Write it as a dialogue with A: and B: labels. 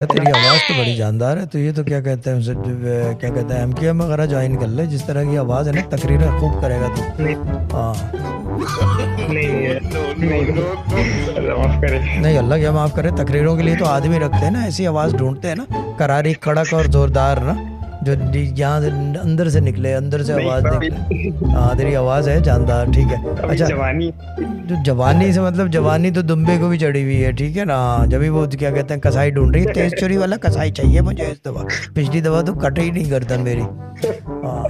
A: तेरी आवाज़ तो बड़ी जानदार है, तो ये तो क्या कहते हैं उसे, क्या कहते हैं, एमकेएम वगैरह ज्वाइन कर ले, जिस तरह की आवाज़ है ना, तकरीरें खूब करेगा तू।
B: नहीं
A: हाँ।
B: नहीं नहीं नहीं, अल्लाह माफ करे।
A: नहीं, अल्लाह क्या माफ़ करे, तकरीरों के लिए तो आदमी रखते हैं ना, ऐसी आवाज़ ढूंढते हैं ना, करारी, कड़क और ज़ोरदार ना, जो यहाँ से अंदर से निकले, अंदर से
B: नहीं
A: आवाज़
B: तो
A: निकले। हाँ, तेरी आवाज़ है जानदार, ठीक है।
B: अभी
A: अच्छा,
B: जवानी।
A: जो जवानी से मतलब, जवानी तो दुम्बे को भी चढ़ी हुई है, ठीक है ना। जब भी वो क्या कहते हैं, कसाई ढूंढ रही है, तेज चोरी वाला कसाई चाहिए मुझे इस दफा। पिछली दफा तो कट ही नहीं करता मेरी। हाँ।